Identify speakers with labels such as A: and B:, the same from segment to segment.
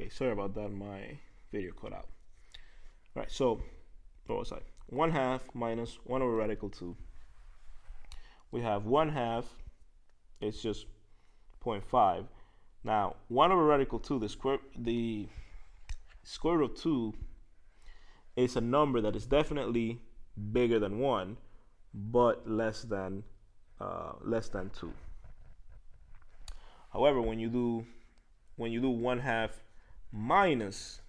A: Okay, sorry about that, my video cut out. All right, so what was I? 1/2 minus 1 over radical 2. We have 1/2, it's just 0.5. Now, 1 over radical 2, the square root of 2 is a number that is definitely bigger than 1, but less than 2. However, when you do 1/2 minus,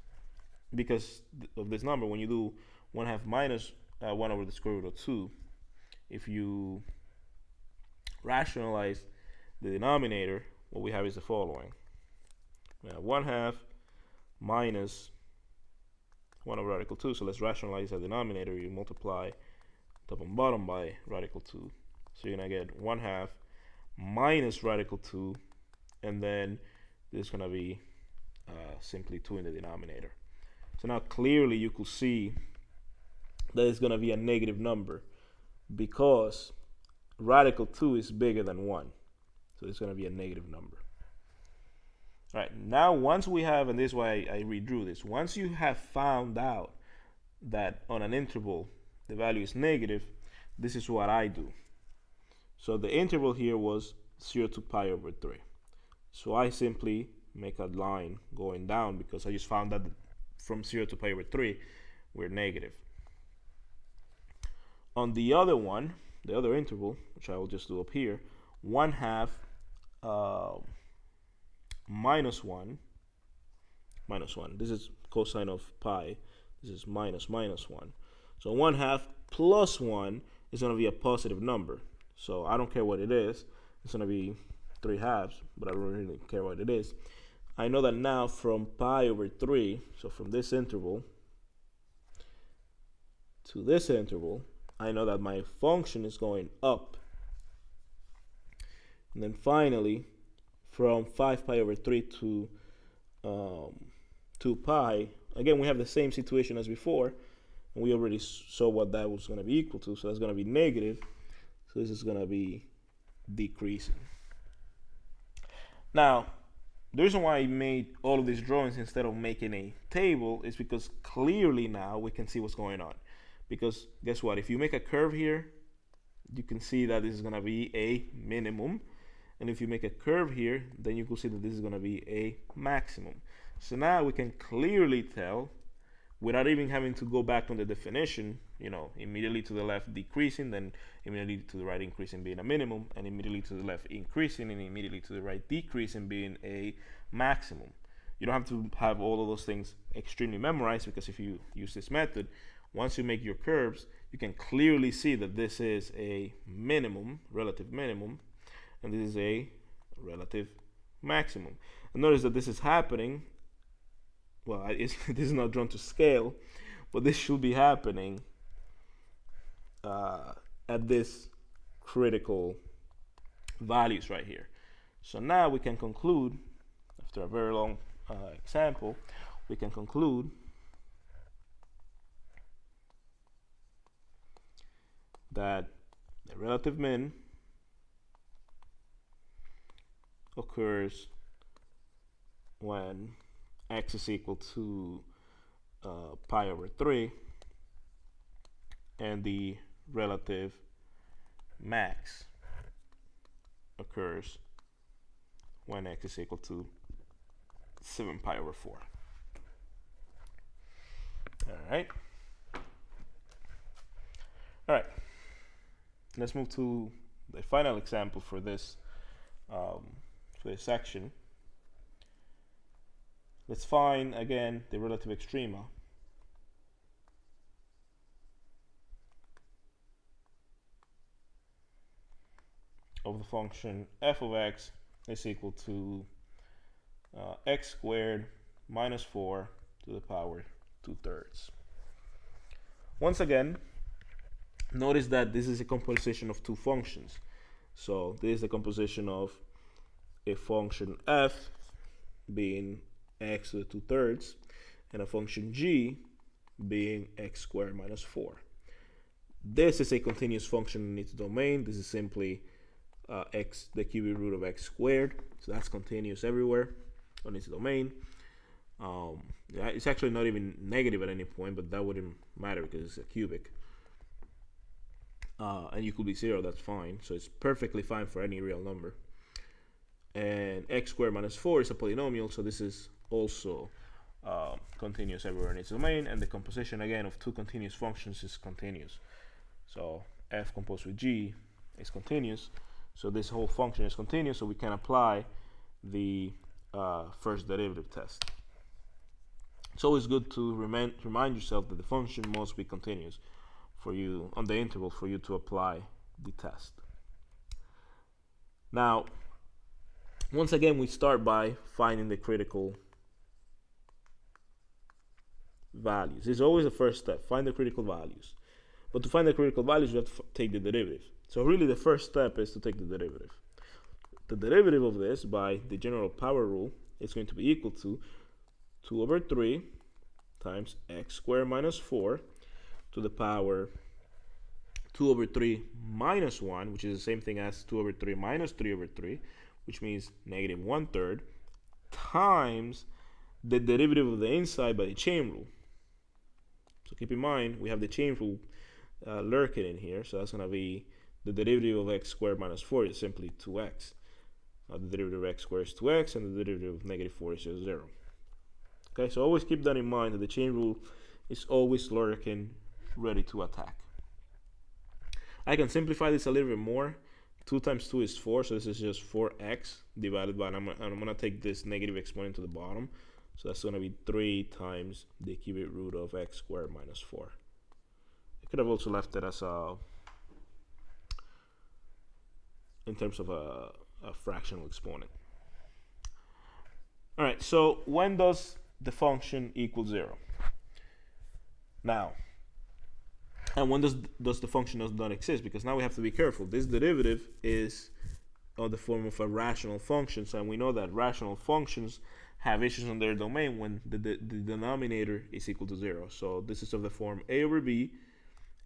A: because of this number, when you do 1/2 minus 1 over the square root of 2, if you rationalize the denominator, what we have is the following. We have 1/2 minus 1 over radical 2. So let's rationalize the denominator. You multiply top and bottom by radical 2. So you're going to get 1/2 minus radical 2, and then this is going to be simply 2 in the denominator. So now clearly you could see that it's going to be a negative number because radical 2 is bigger than 1. So it's going to be a negative number. All right, now once we have, and this is why I redrew this, once you have found out that on an interval the value is negative, this is what I do. So the interval here was 0 to pi over 3. So I simply make a line going down because I just found that from 0 to pi over 3 we're negative. On the other one, the other interval, which I will just do up here, 1/2 minus 1. This is cosine of pi. This is minus 1. So 1/2 plus 1 is going to be a positive number. So I don't care what it is. It's going to be 3/2, but I don't really care what it is. I know that now from pi over 3, so from this interval to this interval, I know that my function is going up. And then finally, from 5 pi over 3 to 2 pi, again, we have the same situation as before, and we already saw what that was going to be equal to, so that's going to be negative, so this is going to be decreasing. Now, the reason why I made all of these drawings instead of making a table is because clearly now we can see what's going on. Because guess what? If you make a curve here, you can see that this is going to be a minimum. And if you make a curve here, then you can see that this is going to be a maximum. So now we can clearly tell, without even having to go back on the definition, immediately to the left decreasing, then immediately to the right increasing being a minimum, and immediately to the left increasing, and immediately to the right decreasing being a maximum. You don't have to have all of those things extremely memorized, because if you use this method, once you make your curves, you can clearly see that this is a minimum, relative minimum, and this is a relative maximum. And notice that this is happening, well, this is not drawn to scale, but this should be happening at this critical values right here. So now we can conclude, after a very long example, we can conclude that the relative min occurs when x is equal to pi over 3, and the relative max occurs when x is equal to 7 pi over 4. All right. Let's move to the final example for this section. Let's find again the relative extrema of the function f of x is equal to x squared minus 4 to the power 2/3. Once again, notice that this is a composition of two functions. So this is the composition of a function f being x to the 2/3 and a function g being x squared minus 4. This is a continuous function in its domain. This is simply the cubic root of x squared. So that's continuous everywhere on its domain. Yeah, it's actually not even negative at any point, but that wouldn't matter because it's a cubic. And you could be 0, that's fine. So it's perfectly fine for any real number. And x squared minus 4 is a polynomial, so this is also continuous everywhere in its domain, and the composition again of two continuous functions is continuous. So f composed with g is continuous, so this whole function is continuous, so we can apply the first derivative test. It's always good to remind yourself that the function must be continuous for you on the interval for you to apply the test. Now, once again, we start by finding the critical values. This is always the first step, find the critical values. But to find the critical values, you have to take the derivative. So really the first step is to take the derivative. The derivative of this by the general power rule is going to be equal to 2 over 3 times x squared minus 4 to the power 2 over 3 minus 1, which is the same thing as 2 over 3 minus 3 over 3, which means negative 1/3, times the derivative of the inside by the chain rule. So keep in mind, we have the chain rule lurking in here, so that's going to be the derivative of x squared minus 4 is simply 2x. The derivative of x squared is 2x, and the derivative of negative 4 is just 0. Okay, so always keep that in mind, that the chain rule is always lurking, ready to attack. I can simplify this a little bit more. 2 times 2 is 4, so this is just 4x divided by, and I'm going to take this negative exponent to the bottom. So that's going to be 3 times the cubic root of x squared minus 4. I could have also left it as in terms of a fractional exponent. All right, so when does the function equal 0? Now, and when does the function not exist? Because now we have to be careful. This derivative is on the form of a rational function, so we know that rational functions have issues on their domain when the denominator is equal to 0. So this is of the form a over b,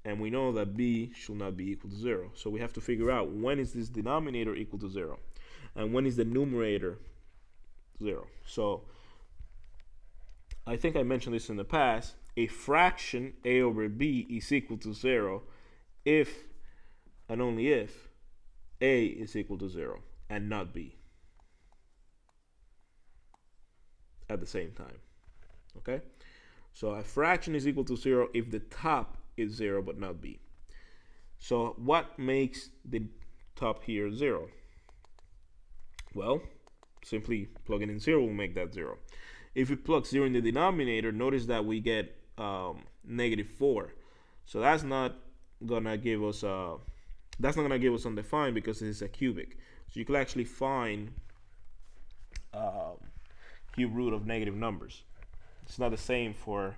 A: and we know that b should not be equal to 0. So we have to figure out when is this denominator equal to 0, and when is the numerator 0. So I think I mentioned this in the past. A fraction a over b is equal to 0 if and only if a is equal to 0 and not b at the same time. Okay, so a fraction is equal to 0 if the top is 0 but not b. So what makes the top here 0? Well, simply plugging in 0 will make that 0. If we plug 0 in the denominator, notice that we get negative 4. So that's not gonna give us undefined because this is a cubic. So you can actually find cube root of negative numbers. It's not the same for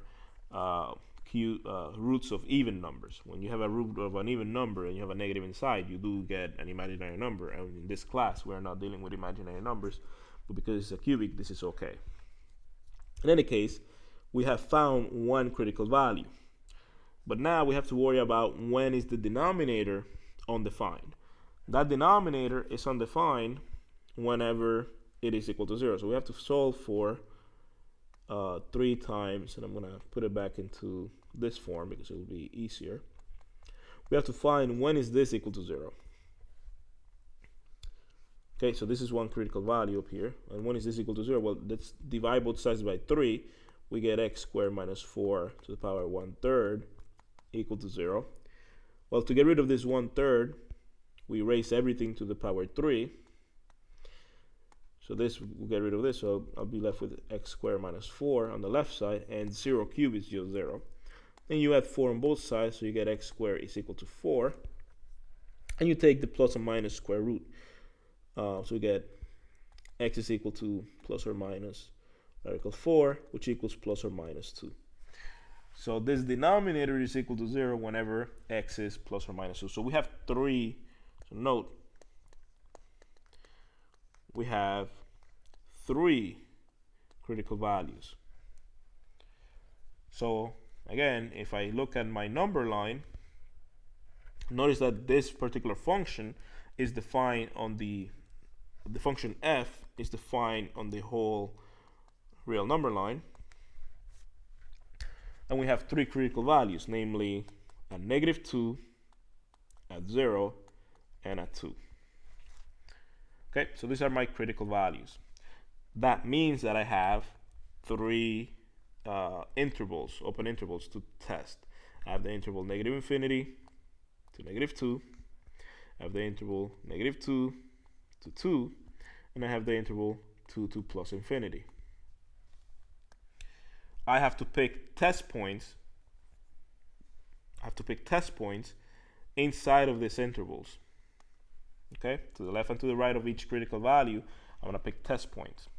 A: roots of even numbers. When you have a root of an even number and you have a negative inside, you do get an imaginary number. And in this class, we're not dealing with imaginary numbers, but because it's a cubic, this is okay. In any case, we have found one critical value. But now we have to worry about when is the denominator undefined. That denominator is undefined whenever it is equal to 0. So we have to solve for 3 times, and I'm going to put it back into this form because it will be easier. We have to find when is this equal to 0. Okay, so this is one critical value up here. And when is this equal to 0? Well, let's divide both sides by 3. We get x squared minus 4 to the power 1/3 equal to 0. Well, to get rid of this 1/3, we raise everything to the power 3. So this will get rid of this, so I'll be left with x squared minus 4 on the left side, and 0 cubed is just 0. Then you add 4 on both sides, so you get x squared is equal to 4. And you take the plus and minus square root. So we get x is equal to plus or minus radical 4, which equals plus or minus 2. So this denominator is equal to 0 whenever x is plus or minus 2. So we have 3, so note, we have 3 critical values. So again, if I look at my number line, notice that this particular function is defined on the function f is defined on the whole real number line. And we have three critical values, namely at -2, at 0, and at 2. Okay, so these are my critical values. That means that I have three intervals, open intervals to test. I have the interval -infinity to -2. I have the interval -2 to 2. And I have the interval 2 to plus infinity. I have to pick test points. I have to pick test points inside of these intervals. Okay, to the left and to the right of each critical value, I'm going to pick test points.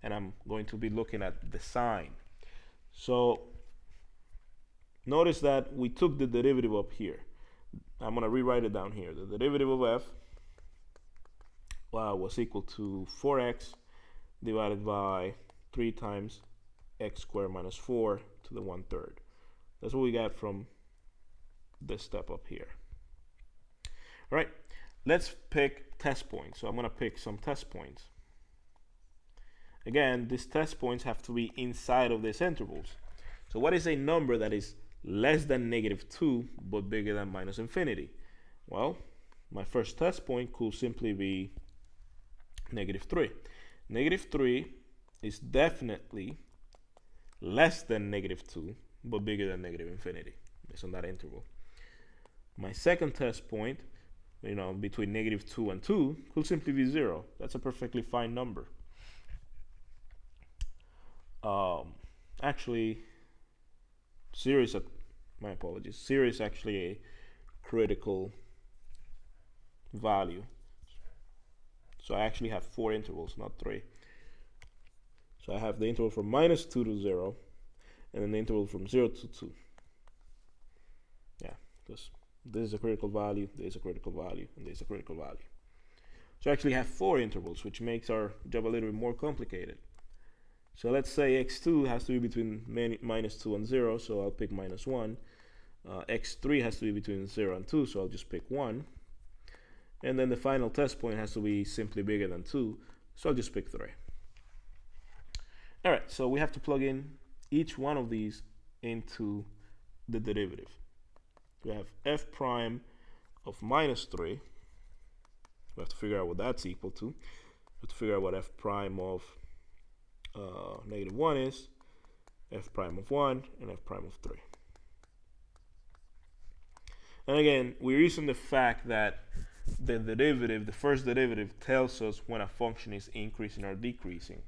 A: And I'm going to be looking at the sign. So notice that we took the derivative up here. I'm going to rewrite it down here. The derivative of f was equal to 4x divided by 3 times x squared minus 4 to the 1/3. That's what we got from this step up here. All right, let's pick test points. So I'm going to pick some test points. Again, these test points have to be inside of these intervals. So what is a number that is less than -2 but bigger than minus infinity? Well, my first test point could simply be -3. -3 is definitely less than -2 but bigger than -infinity based on that interval. My second test point, between -2 and 2 could simply be 0. That's a perfectly fine number. Actually, 0 is my apologies. 0 is actually a critical value. So I actually have 4 intervals, not 3. So I have the interval from -2 to 0, and then the interval from 0 to 2. Yeah, because this is a critical value, this is a critical value, and this is a critical value. So I actually have 4 intervals, which makes our job a little bit more complicated. So let's say x2 has to be between -2 and 0, so I'll pick -1. X3 has to be between 0 and 2, so I'll just pick 1. And then the final test point has to be simply bigger than 2, so I'll just pick 3. All right, so we have to plug in each one of these into the derivative. We have f prime of -3. We have to figure out what that's equal to. We have to figure out what f prime of -1 is, f prime of 1, and f prime of 3. And again, we're using the fact that the derivative, the first derivative, tells us when a function is increasing or decreasing.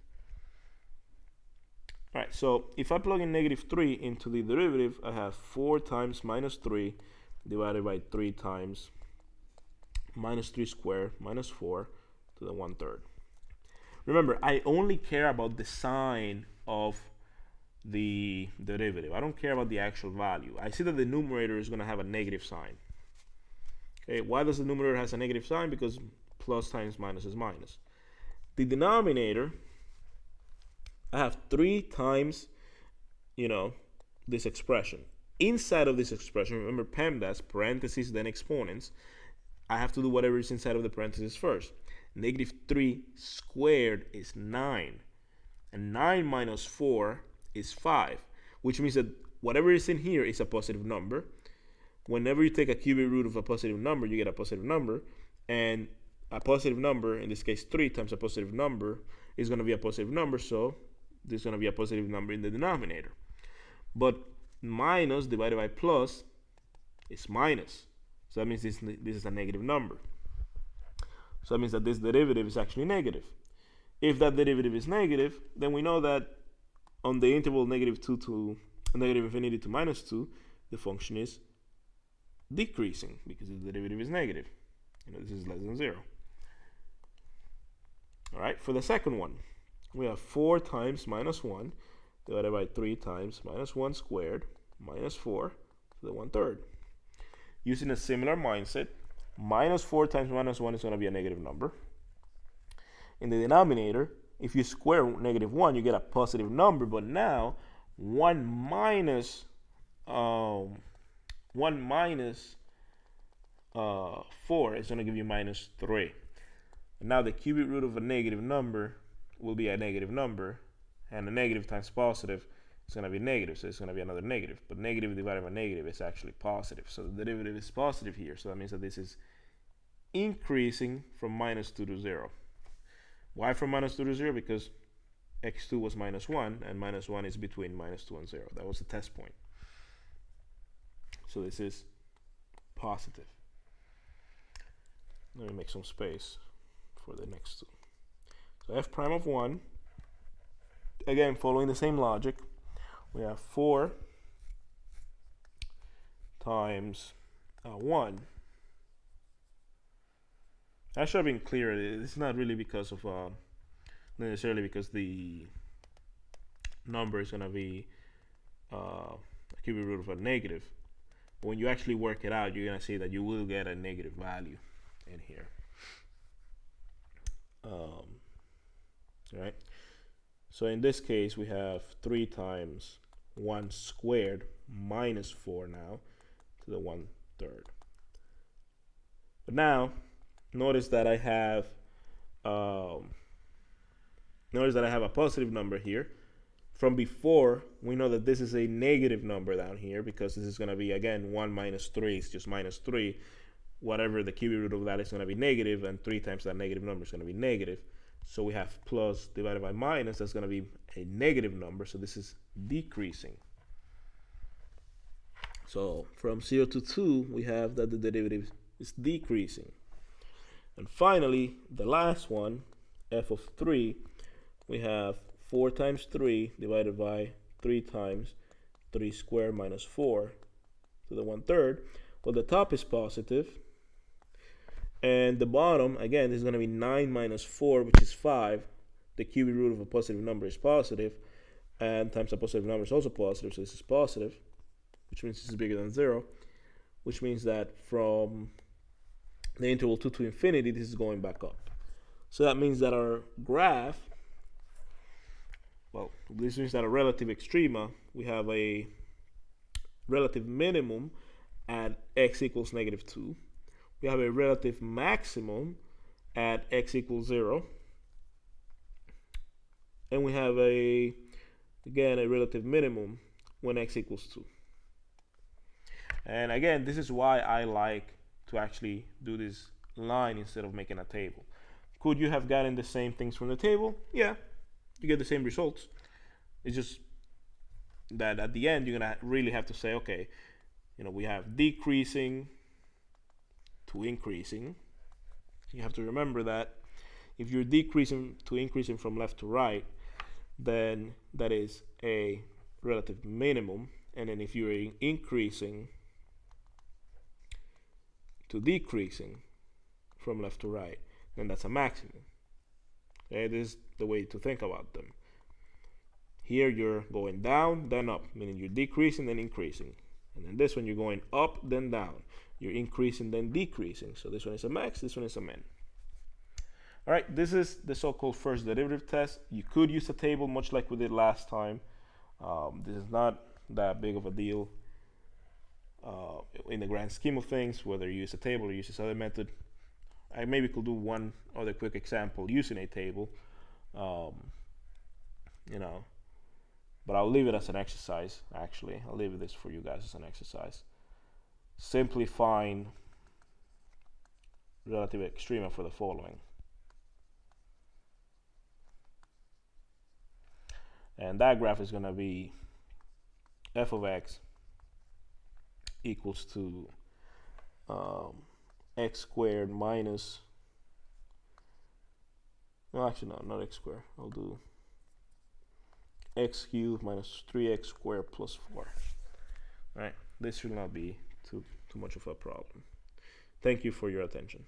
A: All right, so if I plug in -3 into the derivative, I have 4 times -3 divided by 3 times -3 squared minus 4 to the 1/3. Remember, I only care about the sign of the derivative. I don't care about the actual value. I see that the numerator is going to have a negative sign. Okay, why does the numerator has a negative sign? Because plus times minus is minus. The denominator, I have 3 times, this expression. Inside of this expression, remember PEMDAS, parentheses, then exponents, I have to do whatever is inside of the parentheses first. -3 squared is 9. And 9 minus 4 is 5, which means that whatever is in here is a positive number. Whenever you take a cubic root of a positive number, you get a positive number. And a positive number, in this case 3 times a positive number, is going to be a positive number. So there's going to be a positive number in the denominator. But minus divided by plus is minus. So that means this is a negative number. So that means that this derivative is actually negative. If that derivative is negative, then we know that on the interval -2 to -infinity to -2, the function is decreasing because the derivative is negative. This is less than 0. All right, for the second one, we have 4 times -1 divided by 3 times -1 squared minus 4 to the 1/3. Using a similar mindset, -4 times -1 is going to be a negative number. In the denominator, if you square -1, you get a positive number, but now 1 minus 4 is going to give you -3. And now the cubic root of a negative number will be a negative number, and a negative times positive is going to be negative, so it's going to be another negative. But negative divided by negative is actually positive, so the derivative is positive here. So that means that this is increasing from minus 2 to 0. Why from minus 2 to 0? Because x2 was minus 1, and minus 1 is between minus 2 and 0. That was the test point. So this is positive. Let me make some space for the next two. So f prime of 1, again following the same logic, we have 4 times 1. I should have been clear. It's not really because of necessarily because the number is going to be a cubic root of a negative. But when you actually work it out, you're going to see that you will get a negative value in here. Right? So in this case, we have 3 times 1 squared minus 4 now to the 1/3. But now, notice that I have a positive number here. From before, we know that this is a negative number down here because this is going to be, again, 1 minus 3. It's just minus 3. Whatever the cubic root of that is going to be negative, and 3 times that negative number is going to be negative. So we have plus divided by minus. That's going to be a negative number. So this is decreasing. So from 0 to 2, we have that the derivative is decreasing. And finally, the last one, f of 3, we have 4 times 3 divided by 3 times 3 squared minus 4 to the 1/3. Well, the top is positive. And the bottom, again, is going to be 9 minus 4, which is 5. The cubic root of a positive number is positive. And times a positive number is also positive, so this is positive, which means this is bigger than 0, which means that from the interval 2 to infinity, this is going back up. So that means that our graph, well, this means that a relative extrema, we have a relative minimum at x equals negative 2. We have a relative maximum at x equals 0. And we have again, a relative minimum when x equals 2. And again, this is why I like to actually do this line instead of making a table. Could you have gotten the same things from the table? Yeah, you get the same results. It's just that at the end, you're going to really have to say, okay, we have decreasing to increasing. You have to remember that if you're decreasing to increasing from left to right, then that is a relative minimum. And then if you're increasing to decreasing from left to right, then that's a maximum. Okay, this is the way to think about them. Here you're going down, then up, meaning you're decreasing, then increasing. And then this one you're going up, then down. You're increasing, then decreasing. So this one is a max, this one is a min. All right, this is the so-called first derivative test. You could use a table, much like we did last time. This is not that big of a deal in the grand scheme of things, whether you use a table or use this other method. I maybe could do one other quick example using a table, but I'll leave it as an exercise. Actually, I'll leave this for you guys as an exercise. Simply find relative extrema for the following. And that graph is going to be f of x equals to x squared minus, no, actually no, not x squared. I'll do x cubed minus 3x squared plus 4. All right, this should not be too much of a problem. Thank you for your attention.